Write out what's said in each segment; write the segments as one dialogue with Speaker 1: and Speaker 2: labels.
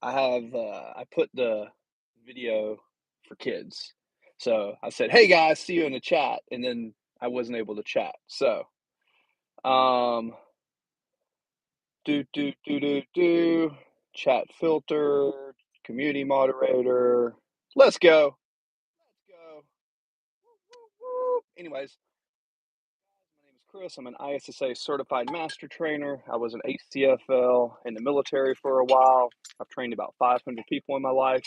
Speaker 1: I put the video for kids. So I said, "Hey guys, see you in the chat," and then I wasn't able to chat. So, um, do chat filter, community moderator. Let's go. Let's go. Woo, woo. Anyways, my name is Chris. I'm an ISSA certified master trainer. I was an ACFL in the military for a while. I've trained about 500 people in my life.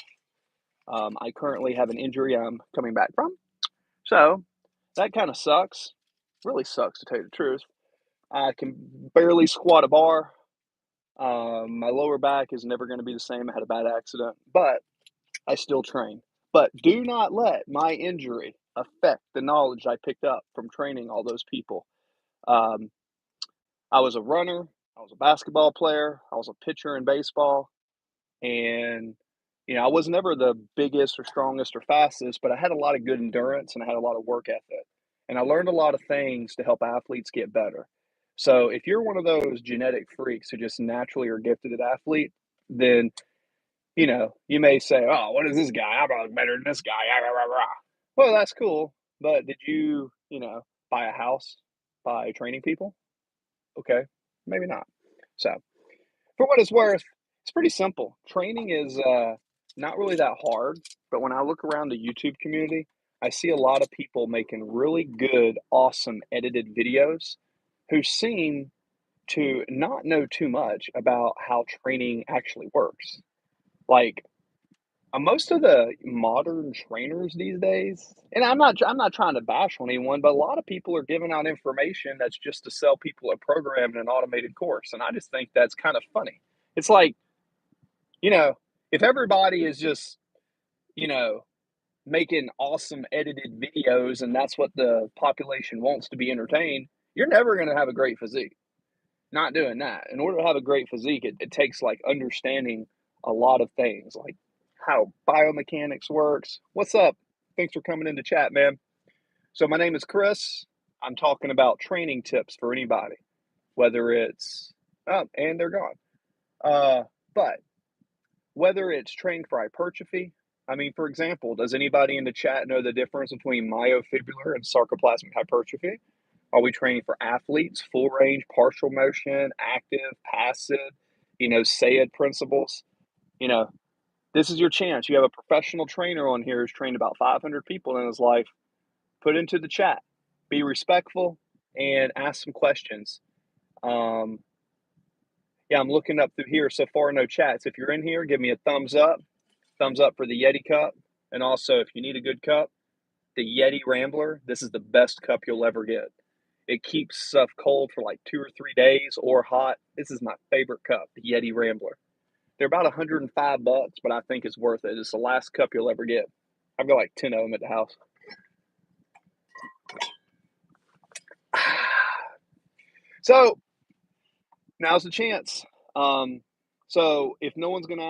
Speaker 1: I currently have an injury I'm coming back from. So that kind of sucks. Really sucks, to tell you the truth. I can barely squat a bar. My lower back is never going to be the same. I had a bad accident, but I still train. But do not let my injury affect the knowledge I picked up from training all those people. Um, I was a runner, I was a basketball player, I was a pitcher in baseball, and I was never the biggest or strongest or fastest, but I had a lot of good endurance and I had a lot of work ethic. And I learned a lot of things to help athletes get better. So if you're one of those genetic freaks who just naturally are gifted at athlete, then you may say, "Oh, what is this guy? I'm better than this guy." Ah, rah, rah, rah." Well, that's cool, but did you buy a house by training people? Okay, maybe not. So for what it's worth, it's pretty simple. Training is not really that hard, but when I look around the YouTube community, I see a lot of people making really good, awesome edited videos who seem to not know too much about how training actually works. Like most of the modern trainers these days, and I'm not trying to bash on anyone, but a lot of people are giving out information that's just to sell people a program in an automated course, and I just think that's kind of funny. It's like, you know, if everybody is just, you know, making awesome edited videos and that's what the population wants to be entertained, you're never going to have a great physique. Not doing that. In order to have a great physique, it takes like understanding a lot of things, like how biomechanics works. What's up? Thanks for coming into chat, man. So, my name is Chris. I'm talking about training tips for anybody, whether it's, oh, and they're gone. But whether it's training for hypertrophy, I mean, for example, does anybody in the chat know the difference between myofibular and sarcoplasmic hypertrophy? Are we training for athletes, full range, partial motion, active, passive, SAID principles? You know, this is your chance. You have a professional trainer on here who's trained about 500 people in his life. Put into the chat. Be respectful and ask some questions. Um, yeah, I'm looking up through here. So far, no chats. If you're in here, give me a thumbs up. Thumbs up for the Yeti cup. And also, if you need a good cup, the Yeti Rambler. This is the best cup you'll ever get. It keeps stuff cold for like 2 or 3 days or hot. This is my favorite cup, the Yeti Rambler. They're about $105, but I think it's worth it. It's the last cup you'll ever get. I've got like 10 of them at the house. So now's the chance. So if no one's going to